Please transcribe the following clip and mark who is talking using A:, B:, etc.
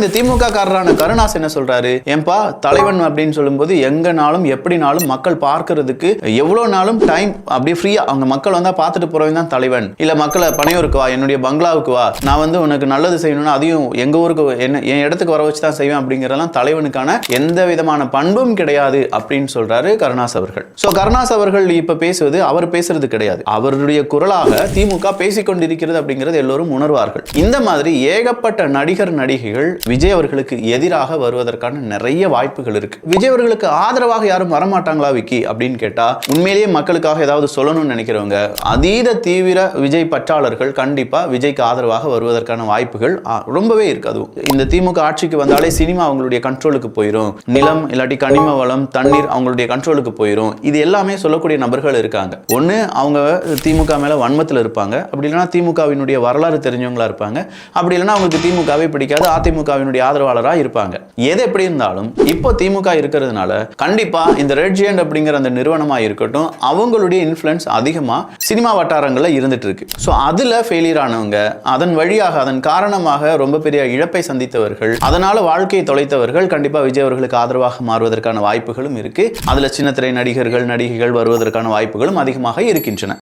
A: இந்த திமுக காரரான கருணாஸ் என்ன சொல்றாரு, ஏன்பா தலைவன் அப்படின்னு சொல்லும்போது எங்கனாலும் எப்படினாலும் மக்கள் பார்க்கறதுக்கு எவ்வளவு நாளும் டைம் அப்படியே ஃப்ரீயா அவங்க மக்கள் வந்தா பார்த்துட்டு போறவன் தான் தலைவன். இல்ல மக்களை பனையூருக்கு வா, என்னுடைய பங்களாவுக்கு வா, நான் வந்து உனக்கு நல்லது செய்யணும்னா அதையும் எங்க ஊருக்கு என்ன என் இடத்துக்கு வர வச்சு தான் செய்வேன் அப்படிங்கறதெல்லாம் தலைவனுக்கான எந்த விதமான பண்பும் கிடையாது அப்படின்னு சொல்றாரு கருணாஸ் அவர்கள். சோ கருணாஸ் அவர்கள் இப்ப பேசுவது அவர் பேசுறது கிடையாது, அவருடைய குரலாக திமுக பேசிக்கொண்டிருக்கிறது அப்படிங்கிறது எல்லோரும் உணர்வார்கள். இந்த மாதிரி ஏகப்பட்ட நடிகர் நடிகைகள் விஜய் அவர்களுக்கு எதிராக வருவதற்கான நிறைய வாய்ப்புகள் இருக்கு. விஜய் அவர்களுக்கு ஆதரவாக யாரும் வரமாட்டாங்களா விக்கி அப்படின்னு கேட்டா, உண்மையிலேயே மக்களுக்காக ஏதாவது சொல்லணும்னு நினைக்கிறவங்க அதீத தீவிர விஜய் பற்றாளர்கள் கண்டிப்பா விஜய்க்கு ஆதரவாக வருவதற்கான வாய்ப்புகள் ரொம்பவே இருக்கு. அதுவும் இந்த திமுக ஆட்சிக்கு வந்தாலே சினிமா அவங்களுடைய கண்ட்ரோலுக்கு போயிடும், நிலம் இல்லாட்டி கனிம வளம் தண்ணீர் அவங்களுடைய கண்ட்ரோலுக்கு போயிடும், இது எல்லாமே சொல்லக்கூடிய நபர்கள் இருக்காங்க. ஒண்ணு அவங்க திமுக மேல வன்மத்தில் இருப்பாங்க, அப்படி இல்லைன்னா திமுகவினுடைய வரலாறு தெரிஞ்சவங்களா இருப்பாங்க, அப்படி இல்லைன்னா அவங்களுக்கு திமுகவே பிடிக்காது, அதிமுகவினுடைய ஆதரவாளராக இருப்பாங்க. எது எப்படி இருந்தாலும் இப்போ திமுக இருக்கிறதுனால கண்டிப்பா இந்த ரெட் ஜெயண்ட் அப்படிங்கிற அந்த நிறுவனமா இருக்கட்டும், அவங்களுடைய இன்ஃப்ளூயன்ஸ் அதிகமா சினிமா வட்டாரங்கள்ல இருந்துட்டு இருக்கு. ஸோ அதுல ஃபெயிலியர் ஆனவங்க, அதன் வழியாக அதன் காரணமாக ரொம்ப பெரிய இழப்பை சந்தித்தவர்கள், அதனால வாழ்க்கையை தொலைத்தவர்கள் கண்டிப்பா விஜய் அவர்களுக்கு ஆதரவாக மாறுவதற்கான வாய்ப்புகளும் இருக்கு. அதுல சின்னத்திரை நடிகர்கள் நடிகைகள் வருவதற்கான வாய்ப்புகளும் அதிகமாக இருக்கின்றன.